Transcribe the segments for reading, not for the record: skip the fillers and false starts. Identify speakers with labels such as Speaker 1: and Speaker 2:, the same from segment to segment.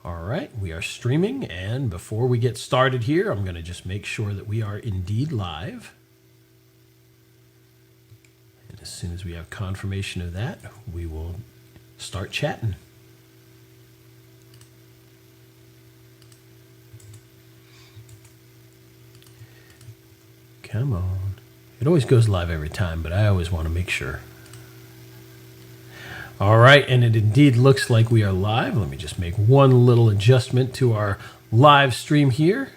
Speaker 1: All right, we are streaming, and before we get started here, I'm going to just make sure that we are indeed live. And as soon as we have confirmation of that, we will start chatting. Come on. It always goes live every time, but I always want to make sure. All right, and it indeed looks like we are live. Let me just make one little adjustment to our live stream here.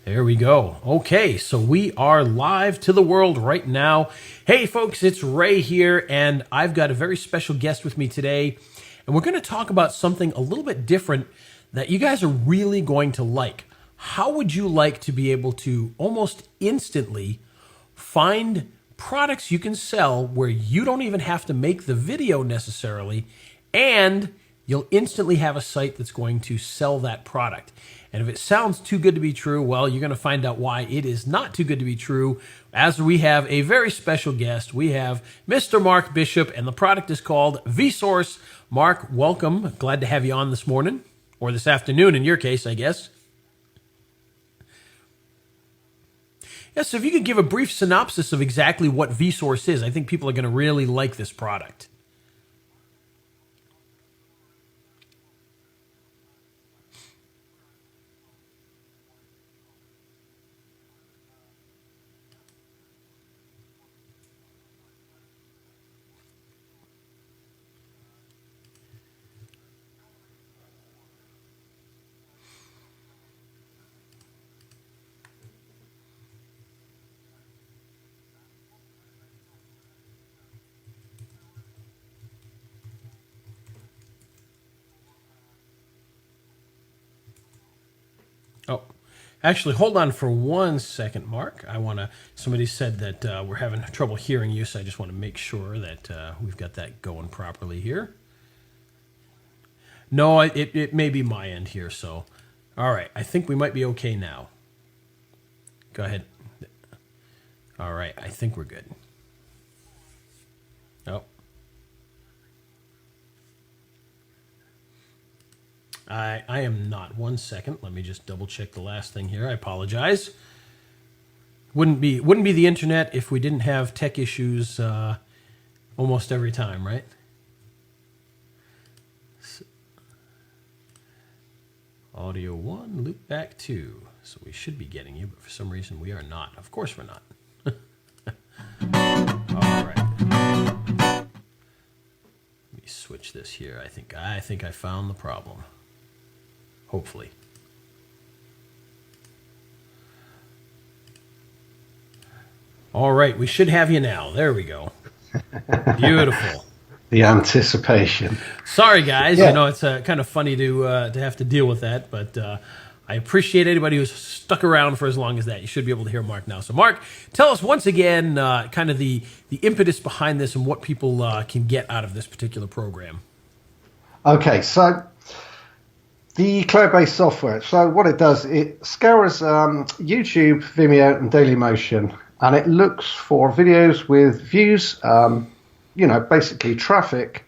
Speaker 1: There we go. Okay, so we are live to the world right now. Hey, folks, it's Ray here, and I've got a very special guest with me today, and we're going to talk about something a little bit different that you guys are really going to like. How would you like to be able to almost instantly find products you can sell where you don't even have to make the video necessarily, and you'll instantly have a site that's going to sell that product? And if it sounds too good to be true, well, you're going to find out why it is not too good to be true, as we have a very special guest. We have Mr. Mark Bishop, and the product is called VSource. Mark, welcome. Glad to have you on this morning, or this afternoon in your case, I guess. Yeah, so if you could give a brief synopsis of exactly what VSource is, I think people are going to really like this product. Oh, actually, hold on for 1 second, Mark. Somebody said that we're having trouble hearing you, so I just want to make sure that we've got that going properly here. No, it may be my end here, so. All right, I think we might be okay now. Go ahead. All right, I think we're good. Oh. I am not. 1 second. Let me just double check the last thing here. I apologize. Wouldn't be the internet if we didn't have tech issues almost every time, right? So, audio 1, loop back 2. So we should be getting you, but for some reason we are not. Of course we're not. All right. Let me switch this here. I think I found the problem. Hopefully. All right, we should have you now. There we go. Beautiful.
Speaker 2: The anticipation.
Speaker 1: Sorry, guys. Yeah. You know, it's kind of funny to have to deal with that, but I appreciate anybody who's stuck around for as long as that. You should be able to hear Mark now. So, Mark, tell us once again kind of the impetus behind this and what people can get out of this particular program.
Speaker 2: Okay, so the cloud-based software. So what it does, it scours YouTube, Vimeo, and Dailymotion, and it looks for videos with views, basically traffic,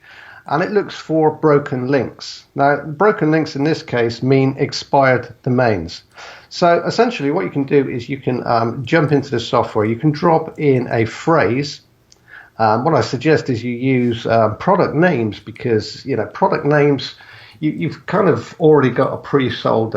Speaker 2: and it looks for broken links. Now, broken links in this case mean expired domains. So essentially what you can do is you can jump into the software, you can drop in a phrase. What I suggest is you use product names, because, product names, you've kind of already got a pre-sold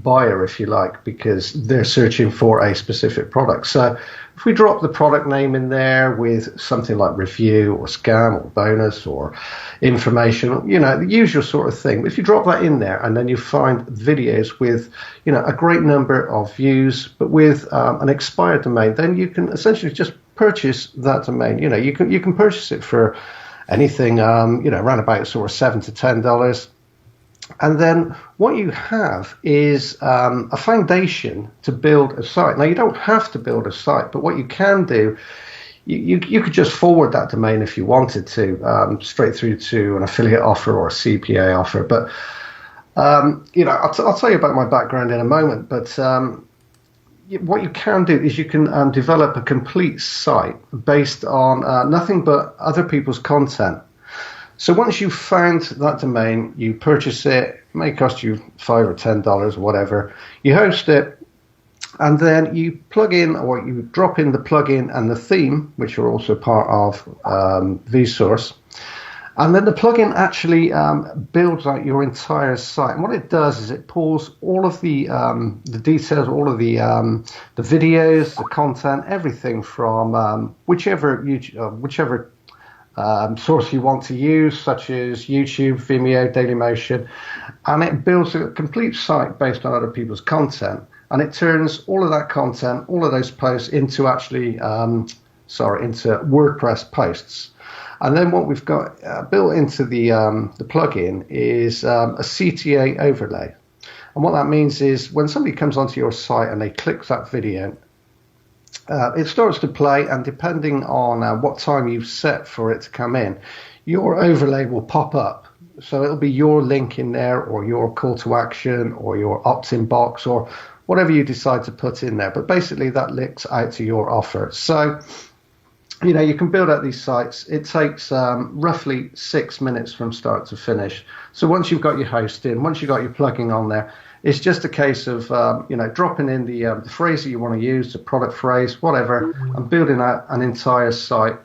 Speaker 2: buyer, if you like, because they're searching for a specific product. So if we drop the product name in there with something like review or scam or bonus or information, the usual sort of thing. If you drop that in there and then you find videos with, a great number of views, but with an expired domain, then you can essentially just purchase that domain. You can purchase it for anything, around about sort of $7 to $10. And then what you have is a foundation to build a site. Now, you don't have to build a site, but what you can do, you could just forward that domain if you wanted to, straight through to an affiliate offer or a CPA offer. But, I'll tell you about my background in a moment. But what you can do is you can develop a complete site based on nothing but other people's content. So once you've found that domain, you purchase it. It may cost you $5 or $10 or whatever. You host it, and then you plug in, or you drop in the plugin and the theme, which are also part of VSource. And then the plugin actually builds out your entire site. And what it does is it pulls all of the details, all of the videos, the content, everything from whichever source you want to use, such as YouTube, Vimeo, Dailymotion, and it builds a complete site based on other people's content. And it turns all of that content, all of those posts into into WordPress posts. And then what we've got built into the plugin is a CTA overlay. And what that means is when somebody comes onto your site and they click that video, it starts to play, and depending on what time you've set for it to come in, your overlay will pop up. So it'll be your link in there, or your call to action, or your opt-in box, or whatever you decide to put in there. But basically that links out to your offer. So you can build out these sites. It takes roughly 6 minutes from start to finish. So once you've got your host in, once you've got your plugin on there, it's just a case of dropping in the phrase that you want to use, the product phrase, whatever, and building out an entire site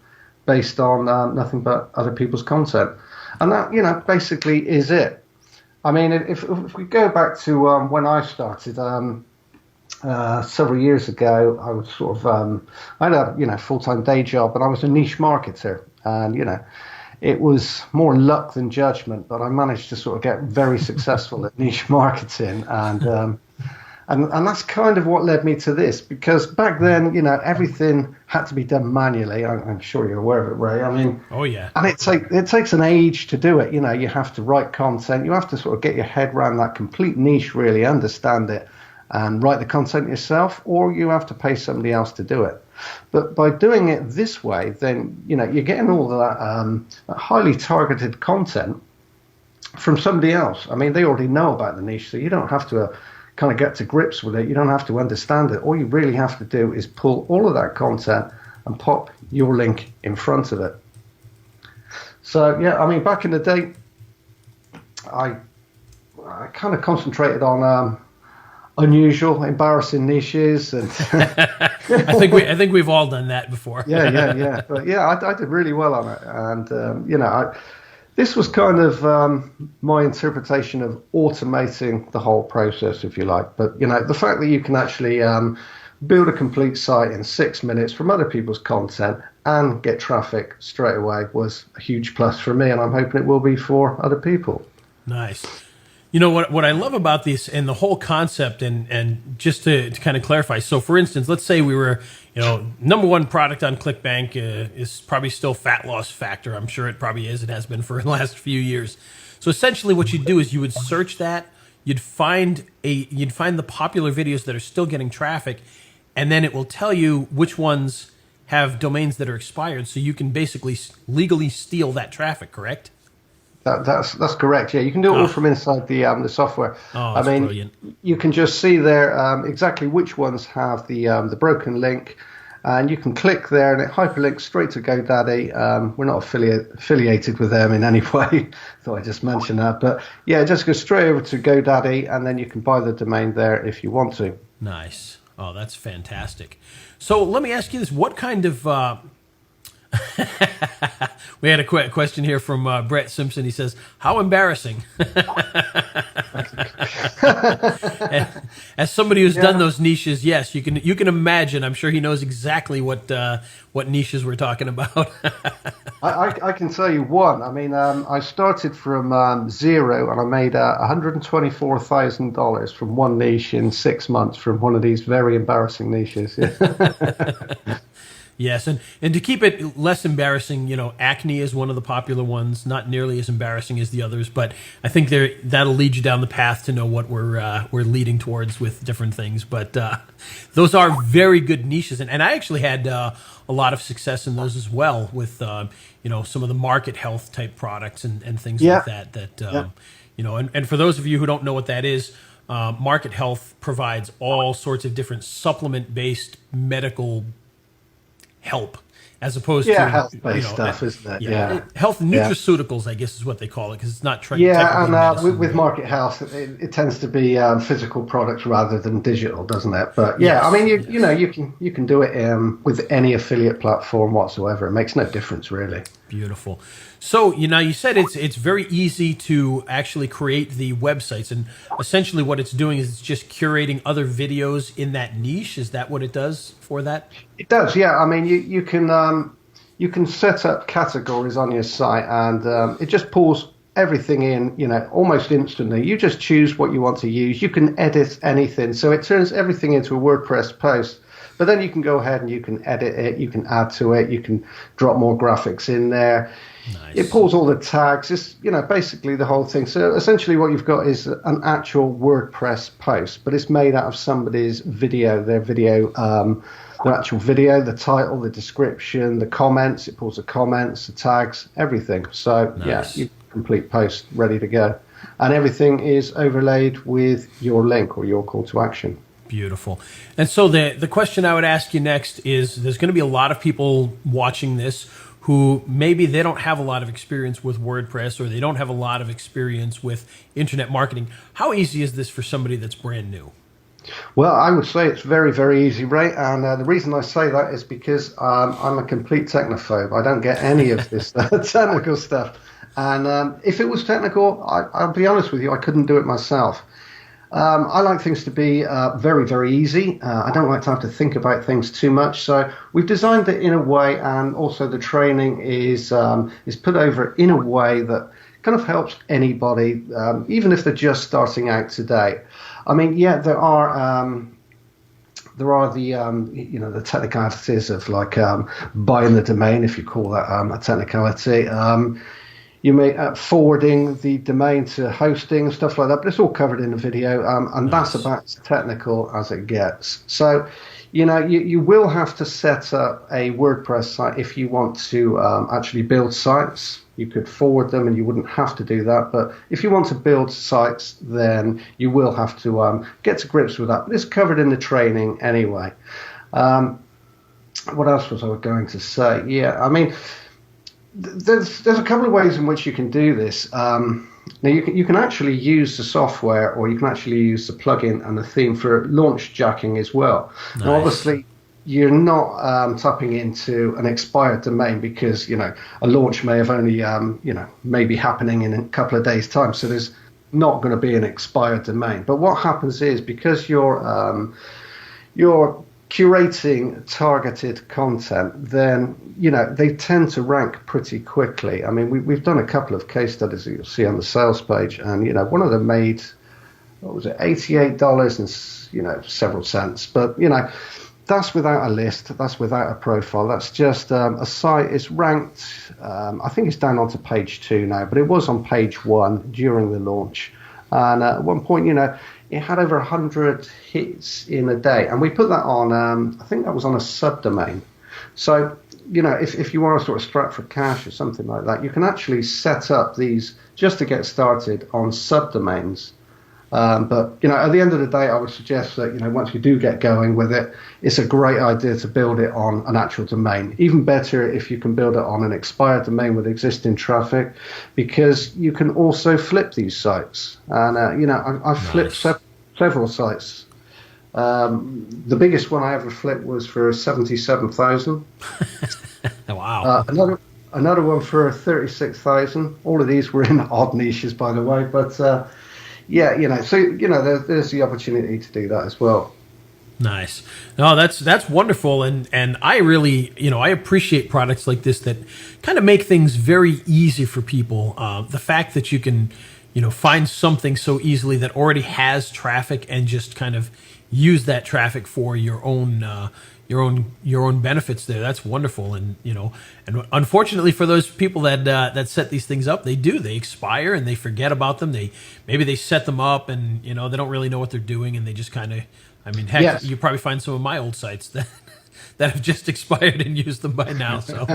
Speaker 2: based on nothing but other people's content. And that basically is it. I mean, if we go back to when I started. Several years ago, I was I had a full-time day job, and I was a niche marketer, and it was more luck than judgment, but I managed to sort of get very successful at niche marketing, and that's kind of what led me to this, because back then, everything had to be done manually. I'm sure you're aware of it, Ray. I mean,
Speaker 1: oh yeah,
Speaker 2: and it takes an age to do it. You have to write content, you have to sort of get your head around that complete niche, really understand it, and write the content yourself, or you have to pay somebody else to do it. But by doing it this way, then you're getting all that highly targeted content from somebody else. I mean, they already know about the niche, so you don't have to kind of get to grips with it. You don't have to understand it. All you really have to do is pull all of that content and pop your link in front of it. So yeah, I mean, back in the day, I kind of concentrated on unusual, embarrassing niches, and
Speaker 1: I think we've all done that before.
Speaker 2: yeah. But yeah, I did really well on it, and this was kind of my interpretation of automating the whole process, if you like. But the fact that you can actually build a complete site in 6 minutes from other people's content and get traffic straight away was a huge plus for me, and I'm hoping it will be for other people.
Speaker 1: Nice. What I love about this and the whole concept, and just to kind of clarify. So, for instance, let's say we were, number one product on ClickBank is probably still Fat Loss Factor. I'm sure it probably is. It has been for the last few years. So essentially, what you'd do is you would search that. You'd find the popular videos that are still getting traffic, and then it will tell you which ones have domains that are expired. So you can basically legally steal that traffic. Correct?
Speaker 2: That's correct. Yeah, you can do it all from inside the software.
Speaker 1: Oh, that's brilliant.
Speaker 2: You can just see there exactly which ones have the broken link, and you can click there, and it hyperlinks straight to GoDaddy. We're not affiliated with them in any way. Thought I just mentioned that, but yeah, just go straight over to GoDaddy, and then you can buy the domain there if you want to.
Speaker 1: Nice. Oh, that's fantastic. So let me ask you this: what kind of we had a question here from Brett Simpson. He says, "How embarrassing!" As somebody who's done those niches, yes, you can imagine. I'm sure he knows exactly what niches we're talking about.
Speaker 2: I can tell you one. I mean, I started from zero, and I made $124,000 from one niche in 6 months from one of these very embarrassing niches.
Speaker 1: Yes, and to keep it less embarrassing, acne is one of the popular ones, not nearly as embarrassing as the others, but I think that'll lead you down the path to know what we're leading towards with different things. But those are very good niches, and I actually had a lot of success in those as well with some of the market health type products and things like that. And for those of you who don't know what that is, market health provides all sorts of different supplement-based medical help as opposed to,
Speaker 2: Yeah, health-based stuff, isn't it? Yeah.
Speaker 1: health
Speaker 2: Yeah.
Speaker 1: nutraceuticals, I guess is what they call it, because it's not
Speaker 2: Yeah,
Speaker 1: technically
Speaker 2: and
Speaker 1: medicine.
Speaker 2: with Market House, it tends to be physical products rather than digital, doesn't it? But yeah, I
Speaker 1: Yes,
Speaker 2: mean, you know,
Speaker 1: yes.
Speaker 2: you can do it with any affiliate platform whatsoever. It makes no difference really.
Speaker 1: Beautiful. So, you said it's very easy to actually create the websites, and essentially what it's doing is it's just curating other videos in that niche. Is that what it does for that?
Speaker 2: It does, yeah. I mean, you can set up categories on your site, and it just pulls everything in, you know, almost instantly. You just choose what you want to use. You can edit anything, so it turns everything into a WordPress post. But then you can go ahead and you can edit it, you can add to it, you can drop more graphics in there.
Speaker 1: Nice.
Speaker 2: It pulls all the tags, it's, you know, basically the whole thing. So essentially what you've got is an actual WordPress post, but it's made out of somebody's video, their actual video, the title, the description, the comments. It pulls the comments, the tags, everything. So
Speaker 1: Nice.
Speaker 2: yeah, you complete post ready to go. And everything is overlaid with your link or your call to action.
Speaker 1: Beautiful. And so the question I would ask you next is, there's going to be a lot of people watching this who maybe they don't have a lot of experience with WordPress, or they don't have a lot of experience with internet marketing. How easy is this for somebody that's brand new?
Speaker 2: Well, I would say it's very, very easy, Ray. And the reason I say that is because I'm a complete technophobe. I don't get any of this technical stuff. And if it was technical, I'll be honest with you, I couldn't do it myself. I like things to be very, very easy. I don't like to have to think about things too much. So we've designed it in a way, and also the training is put over in a way that kind of helps anybody, even if they're just starting out today. I mean, yeah, there are the you know, the technicalities of like buying the domain, if you call that a technicality. You may forwarding the domain to hosting and stuff like that, but it's all covered in the video, and
Speaker 1: Nice.
Speaker 2: that's about as technical as it gets. So, you know, you will have to set up a WordPress site if you want to actually build sites. You could forward them and you wouldn't have to do that. But if you want to build sites, then you will have to get to grips with that. But it's covered in the training anyway. What else was I going to say? Yeah, I mean, there's a couple of ways in which you can do this. Now you can actually use the software, or you can actually use the plugin and the theme for launch jacking as well.
Speaker 1: Nice.
Speaker 2: Now obviously you're not tapping into an expired domain, because, you know, a launch may have only you know, maybe happening in a couple of days time, so there's not going to be an expired domain. But what happens is, because you're curating targeted content, then, you know, they tend to rank pretty quickly. I mean, we've done a couple of case studies that you'll see on the sales page, and, you know, one of them made, what was it, $88 and, you know, several cents. But, you know, that's without a list, that's without a profile, that's just a site. It's ranked, I think it's down onto page 2 now, but it was on page 1 during the launch. And at one point, you know, it had over 100 hits in a day, and we put that on, I think that was on a subdomain. So, you know, if you want to sort of Stratford cache or something like that, you can actually set up these just to get started on subdomains. But, you know, at the end of the day, I would suggest that, you know, once you do get going with it, it's a great idea to build it on an actual domain. Even better if you can build it on an expired domain with existing traffic, because you can also flip these sites. And, you know, I've flipped several sites. The biggest one I ever flipped was for 77,000.
Speaker 1: Wow.
Speaker 2: Another one for 36,000. All of these were in odd niches, by the way, but yeah, you know, so, you know, there's the opportunity to do that as well.
Speaker 1: Nice. No, that's wonderful, and I really, you know, I appreciate products like this that kind of make things very easy for people. The fact that you can, you know, find something so easily that already has traffic and just kind of use that traffic for your own benefits there. That's wonderful. And, you know, and unfortunately for those people that set these things up, they expire and they forget about them. Maybe they set them up and, you know, they don't really know what they're doing, and they just kind of, I mean, heck,
Speaker 2: Yes.
Speaker 1: you probably find some of my old sites that have just expired and used them by now. So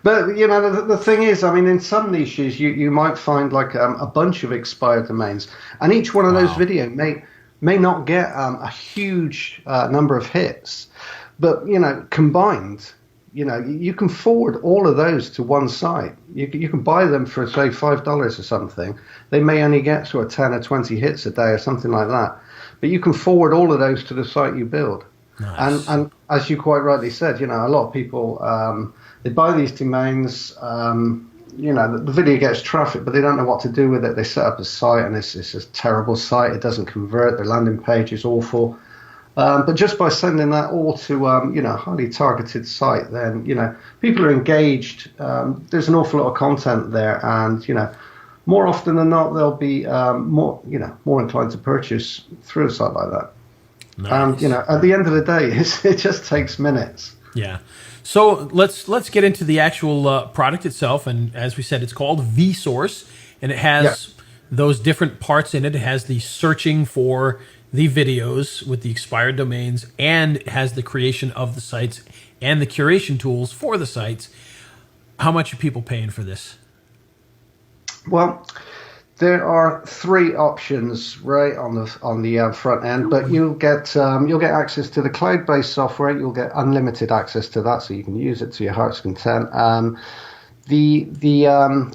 Speaker 2: But, you know, the thing is, I mean, in some niches, you might find like a bunch of expired domains, and each one of those videos may not get a huge number of hits. But, combined, you can forward all of those to one site. You can buy them for, say, $5 or something. They may only get sort of 10 or 20 hits a day or something like that. But you can forward all of those to the site you build.
Speaker 1: Nice.
Speaker 2: And as you quite rightly said, a lot of people, they buy these domains, the video gets traffic, but they don't know what to do with it. They set up a site, and it's a terrible site. It doesn't convert. Their landing page is awful. But just by sending that all to, highly targeted site, then, people are engaged. There's an awful lot of content there, and, more often than not, they'll be more inclined to purchase through a site like that.
Speaker 1: Nice.
Speaker 2: At the end of the day, it just takes minutes.
Speaker 1: Yeah. So let's get into the actual product itself. And as we said, it's called VSource, and it has those different parts in it. It has the searching for the videos with the expired domains, and it has the creation of the sites and the curation tools for the sites. How much are people paying for this?
Speaker 2: Well, there are three options, right, on the front end, but you'll get access to the cloud-based software. You'll get unlimited access to that, so you can use it to your heart's content. The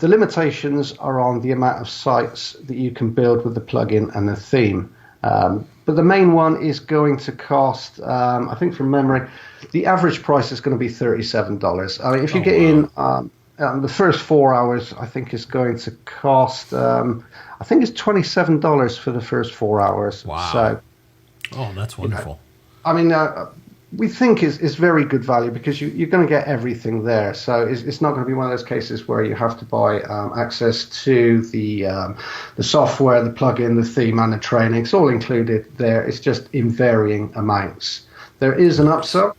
Speaker 2: limitations are on the amount of sites that you can build with the plugin and the theme. But the main one is going to cost, I think from memory, the average price is going to be $37. I mean, if you get in the first 4 hours, I think is going to cost, I think it's $27 for the first 4 hours.
Speaker 1: Wow.
Speaker 2: So,
Speaker 1: that's wonderful.
Speaker 2: We think is very good value because you're going to get everything there. So it's not going to be one of those cases where you have to buy access to the software, the plugin, the theme, and the training. It's all included there. It's just in varying amounts. There is an upsell,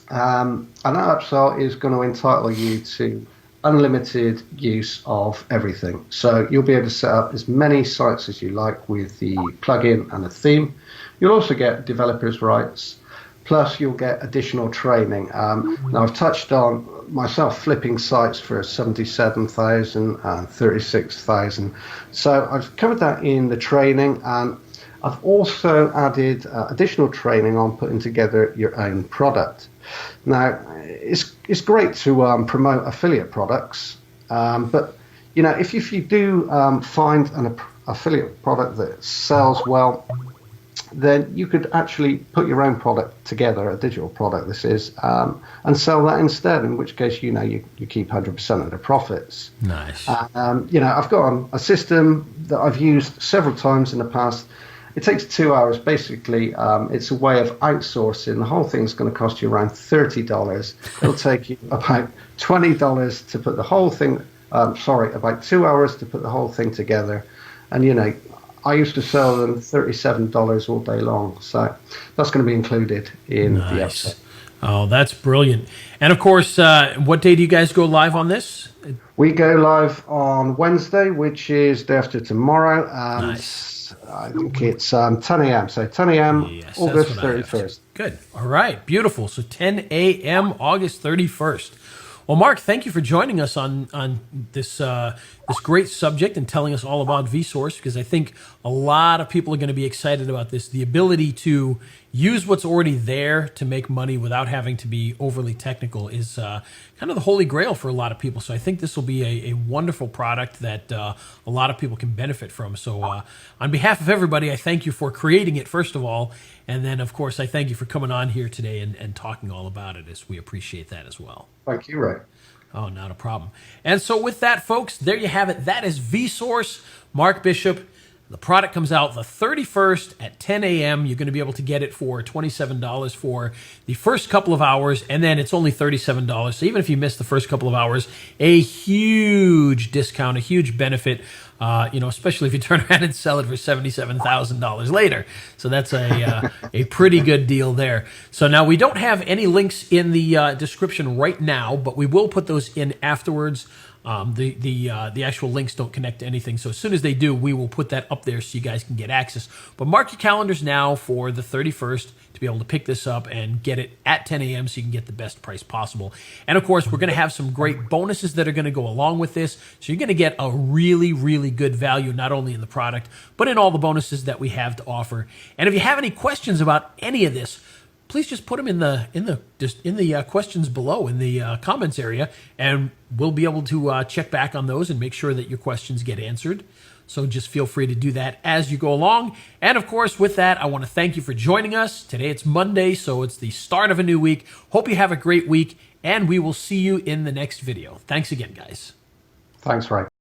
Speaker 2: and that upsell is going to entitle you to unlimited use of everything. So you'll be able to set up as many sites as you like with the plugin and the theme. You'll also get developers' rights. Plus, you'll get additional training. Now, I've touched on myself flipping sites for 77,000 and 36,000. So I've covered that in the training, and I've also added additional training on putting together your own product. Now, it's great to promote affiliate products, but if you do find an affiliate product that sells well, then you could actually put your own product together, a digital product this is, and sell that instead, in which case, you keep 100% of the profits.
Speaker 1: Nice.
Speaker 2: I've got a system that I've used several times in the past. It takes 2 hours. Basically, it's a way of outsourcing. The whole thing's going to cost you around $30. It'll take you about $20 to put the whole thing, about 2 hours to put the whole thing together. And, I used to sell them $37 all day long. So that's going to be included in the upsell.
Speaker 1: Oh, that's brilliant. And of course, what day do you guys go live on this?
Speaker 2: We go live on Wednesday, which is day after tomorrow.
Speaker 1: Nice.
Speaker 2: I think it's 10 a.m. So 10 a.m.
Speaker 1: Yes,
Speaker 2: August 31st.
Speaker 1: Good. All right. Beautiful. So 10 a.m. August 31st. Well, Mark, thank you for joining us on this this great subject and telling us all about VSource, because I think a lot of people are going to be excited about this. The ability to use what's already there to make money without having to be overly technical is kind of the holy grail for a lot of people. So I think this will be a wonderful product that a lot of people can benefit from. So on behalf of everybody, I thank you for creating it, first of all. And then, of course, I thank you for coming on here today and talking all about it, as we appreciate that as well.
Speaker 2: Thank you, Ray.
Speaker 1: Oh, not a problem. And so with that, folks, there you have it. That is VSource, Mark Bishop. The product comes out the 31st at 10 a.m. You're going to be able to get it for $27 for the first couple of hours, and then it's only $37. So even if you miss the first couple of hours, a huge discount, a huge benefit, especially if you turn around and sell it for $77,000 later. So that's a pretty good deal there. So now we don't have any links in the description right now, but we will put those in afterwards. The actual links don't connect to anything. So as soon as they do, we will put that up there so you guys can get access. But mark your calendars now for the 31st to be able to pick this up and get it at 10 a.m. so you can get the best price possible. And of course, we're going to have some great bonuses that are going to go along with this. So you're going to get a really, really good value, not only in the product, but in all the bonuses that we have to offer. And if you have any questions about any of this, please just put them in the questions below in the comments area, and we'll be able to check back on those and make sure that your questions get answered. So just feel free to do that as you go along. And of course, with that, I want to thank you for joining us. Today it's Monday, so it's the start of a new week. Hope you have a great week, and we will see you in the next video. Thanks again, guys.
Speaker 2: Thanks, Ray.